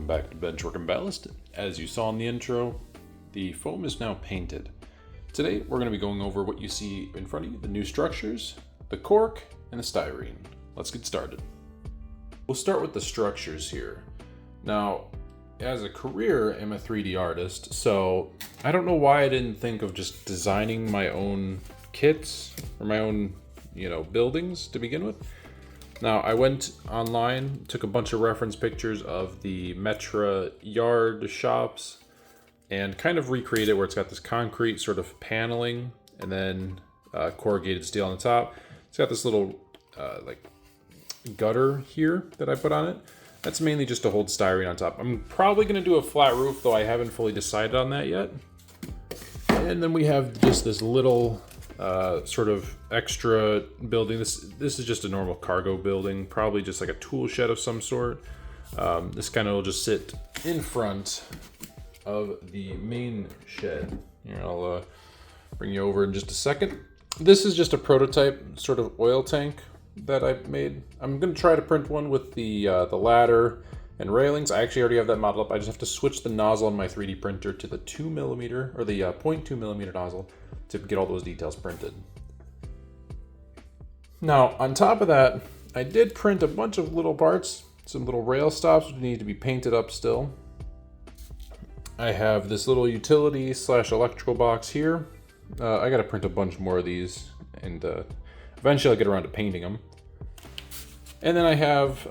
back to Benchwork and Ballast. As you saw in the intro, the foam is now painted. Today we're going to be going over what you see in front of you, the new structures, the cork, and the styrene. Let's get started. We'll start with the structures here. Now, as a career, I'm a 3D artist, so I don't know why I didn't think of just designing my own kits or my own, buildings to begin with. Now, I went online, took a bunch of reference pictures of the Metra yard shops, and kind of recreated where it's got this concrete sort of paneling, and then corrugated steel on the top. It's got this little gutter here that I put on it. That's mainly just to hold styrene on top. I'm probably going to do a flat roof, though I haven't fully decided on that yet. And then we have just this little sort of extra building. This is just a normal cargo building, probably just like a tool shed of some sort. This kind of will just sit in front of the main shed. Here, I'll bring you over in just a second. This is just a prototype sort of oil tank that I made. I'm going to try to print one with the ladder and railings. I actually already have that modeled up. I just have to switch the nozzle on my 3D printer to the 2mm or the 0.2mm nozzle to get all those details printed. Now, on top of that, I did print a bunch of little parts, some little rail stops which need to be painted up still. I have this little utility / electrical box here. I got to print a bunch more of these, and eventually I'll get around to painting them. And then I have,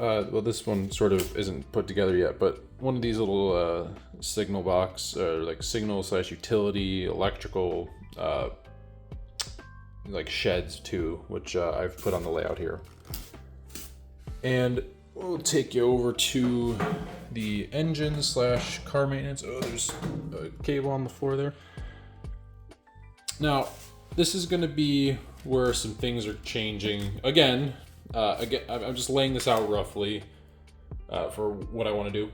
this one sort of isn't put together yet, but one of these little signal box, like signal / utility, electrical, like sheds too, which I've put on the layout here. And we'll take you over to the engine / car maintenance. Oh, there's a cable on the floor there. Now, this is going to be where some things are changing. Again, I'm just laying this out roughly for what I want to do.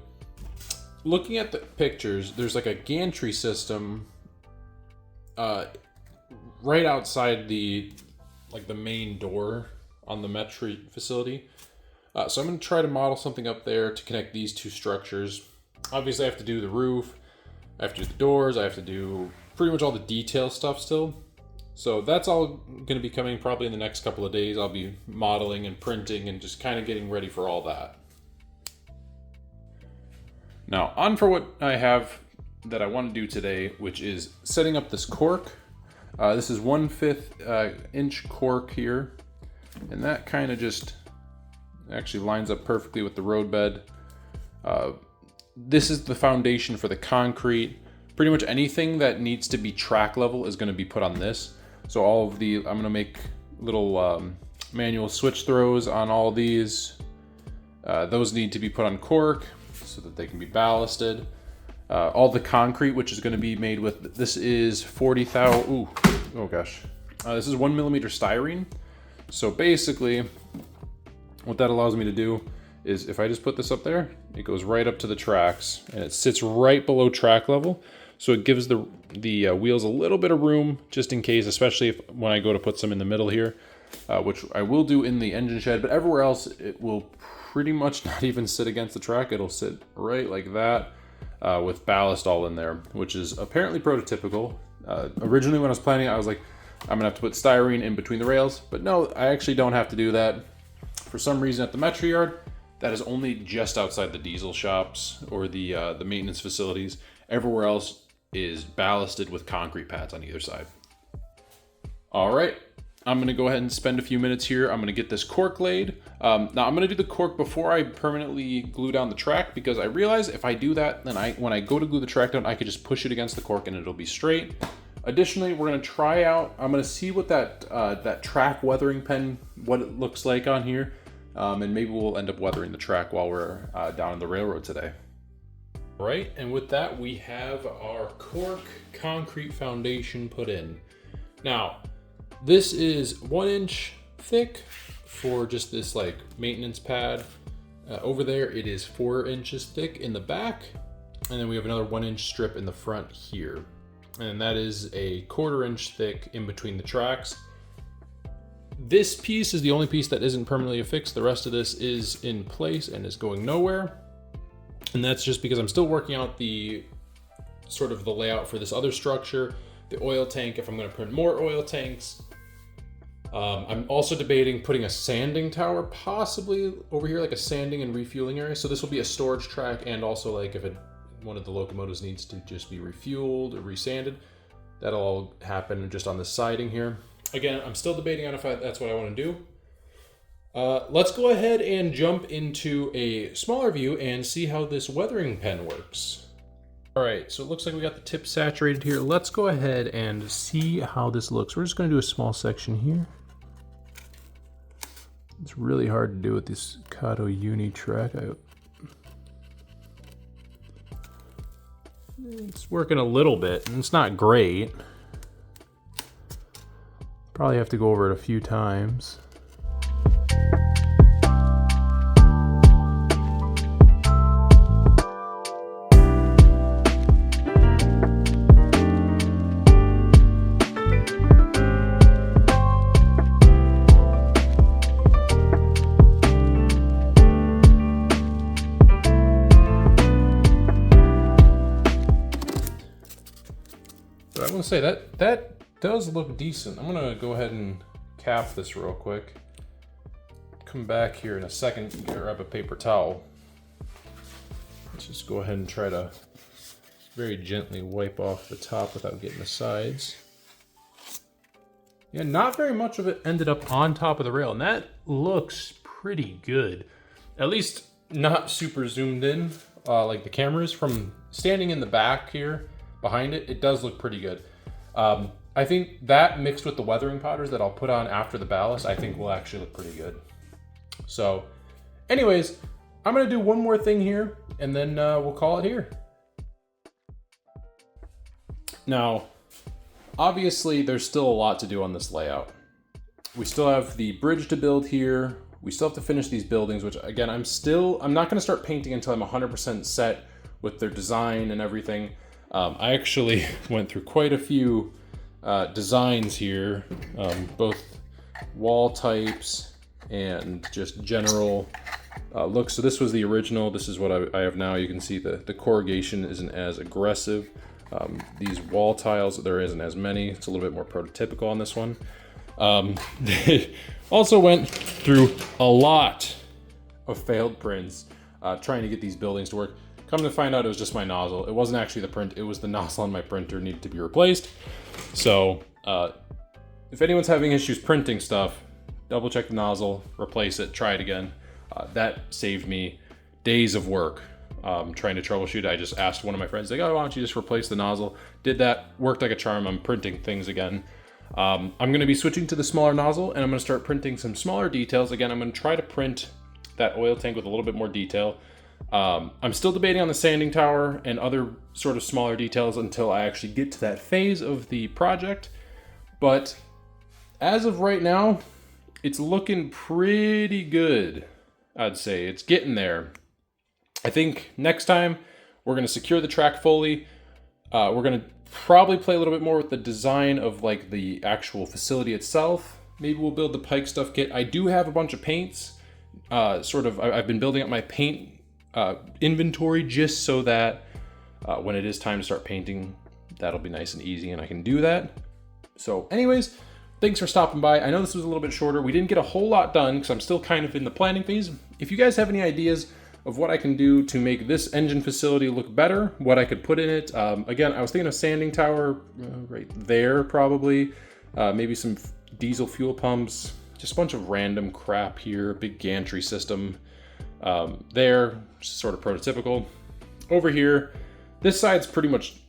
Looking at the pictures, there's like a gantry system right outside the main door on the Metra facility. So I'm going to try to model something up there to connect these two structures. Obviously, I have to do the roof, I have to do the doors, I have to do pretty much all the detail stuff still. So that's all going to be coming probably in the next couple of days. I'll be modeling and printing and just kind of getting ready for all that. Now, on for what I have that I want to do today, which is setting up this cork. This is 1/5 inch cork here, and that kind of just actually lines up perfectly with the roadbed. This is the foundation for the concrete. Pretty much anything that needs to be track level is going to be put on this. So I'm going to make little manual switch throws on all these. Those need to be put on cork so that they can be ballasted. All the concrete, which is going to be made with, this is 40,000, this is 1mm styrene. So basically, what that allows me to do is if I just put this up there, it goes right up to the tracks and it sits right below track level. So it gives the wheels a little bit of room just in case, especially when I go to put some in the middle here, which I will do in the engine shed, but everywhere else it will pretty much not even sit against the track. It'll sit right like that with ballast all in there, which is apparently prototypical. Originally when I was planning, I was like, I'm gonna have to put styrene in between the rails, but no, I actually don't have to do that. For some reason at the Metra yard, that is only just outside the diesel shops or the maintenance facilities. Everywhere else is ballasted with concrete pads on either side. All right, I'm gonna go ahead and spend a few minutes here. I'm gonna get this cork laid. Now I'm gonna do the cork before I permanently glue down the track, because I realize if I do that, then when I go to glue the track down, I could just push it against the cork and it'll be straight. Additionally, we're gonna try out, I'm gonna see what that track weathering pen, what it looks like on here. And maybe we'll end up weathering the track while we're down on the railroad today. All right, and with that, we have our cork concrete foundation put in. Now, this is 1 inch thick for just this maintenance pad. Over there, it is 4 inches thick in the back. And then we have another 1 inch strip in the front here. And that is a 1/4 inch thick in between the tracks. This piece is the only piece that isn't permanently affixed. The rest of this is in place and is going nowhere. And that's just because I'm still working out the sort of the layout for this other structure, the oil tank, if I'm gonna print more oil tanks. I'm also debating putting a sanding tower possibly over here, like a sanding and refueling area. So this will be a storage track, and also like if one of the locomotives needs to just be refueled or resanded, that'll all happen just on the siding here. Again, I'm still debating on if that's what I want to do. Let's go ahead and jump into a smaller view and see how this weathering pen works. All right, so it looks like we got the tip saturated here. Let's go ahead and see how this looks. We're just going to do a small section here. It's really hard to do with this Kato Uni track. It's working a little bit, and it's not great. Probably have to go over it a few times. But I want to say that does look decent. I'm gonna go ahead and cap this real quick. Come back here in a second and grab a paper towel. Let's just go ahead and try to very gently wipe off the top without getting the sides. Yeah, not very much of it ended up on top of the rail, and that looks pretty good. At least not super zoomed in like the cameras. From standing in the back here behind it, it does look pretty good. I think that mixed with the weathering powders that I'll put on after the ballast, I think will actually look pretty good. So anyways, I'm gonna do one more thing here and then we'll call it here. Now, obviously there's still a lot to do on this layout. We still have the bridge to build here. We still have to finish these buildings, which again, I'm not gonna start painting until I'm 100% set with their design and everything. I actually went through quite a few designs here, both wall types and just general looks. So this was the original. This is what I have now. You can see the corrugation isn't as aggressive. These wall tiles, there isn't as many. It's a little bit more prototypical on this one. They also went through a lot of failed prints trying to get these buildings to work. Come to find out, it was just my nozzle. It wasn't actually the print, it was the nozzle on my printer needed to be replaced. So if anyone's having issues printing stuff, double check the nozzle, replace it, try it again. That saved me days of work trying to troubleshoot. I just asked one of my friends, like, oh, why don't you just replace the nozzle? Did that, worked like a charm. I'm printing things again. I'm gonna be switching to the smaller nozzle, and I'm gonna start printing some smaller details. Again, I'm gonna try to print that oil tank with a little bit more detail. I'm still debating on the sanding tower and other sort of smaller details until I actually get to that phase of the project. But as of right now, it's looking pretty good, I'd say. It's getting there. I think next time we're going to secure the track fully. We're going to probably play a little bit more with the design of like the actual facility itself. Maybe we'll build the Pike stuff kit. I do have a bunch of paints. I've been building up my paint inventory just so that when it is time to start painting, that'll be nice and easy and I can do that. So anyways, thanks for stopping by. I know this was a little bit shorter. We didn't get a whole lot done because I'm still kind of in the planning phase. If you guys have any ideas of what I can do to make this engine facility look better, what I could put in it. Again, I was thinking of sanding tower right there probably. Maybe some diesel fuel pumps, just a bunch of random crap here, big gantry system. There, sort of prototypical. Over here, this side's pretty much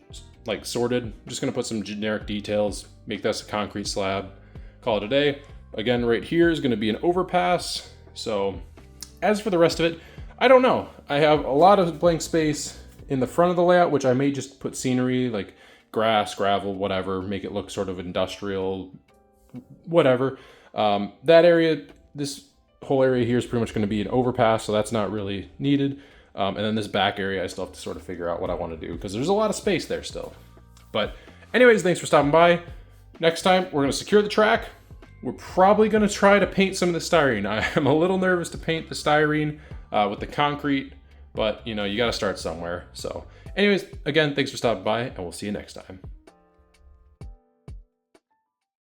like sorted. I'm just gonna put some generic details, make this a concrete slab, call it a day. Again, right here is gonna be an overpass. So as for the rest of it, I don't know. I have a lot of blank space in the front of the layout, which I may just put scenery like grass, gravel, whatever, make it look sort of industrial, whatever. That area, this whole area here is pretty much going to be an overpass, so that's not really needed. And then this back area, I still have to sort of figure out what I want to do because there's a lot of space there still. But anyways, thanks for stopping by. Next time, we're going to secure the track. We're probably going to try to paint some of the styrene. I am a little nervous to paint the styrene with the concrete but you know, you got to start somewhere. So anyways, again, thanks for stopping by, and we'll see you next time.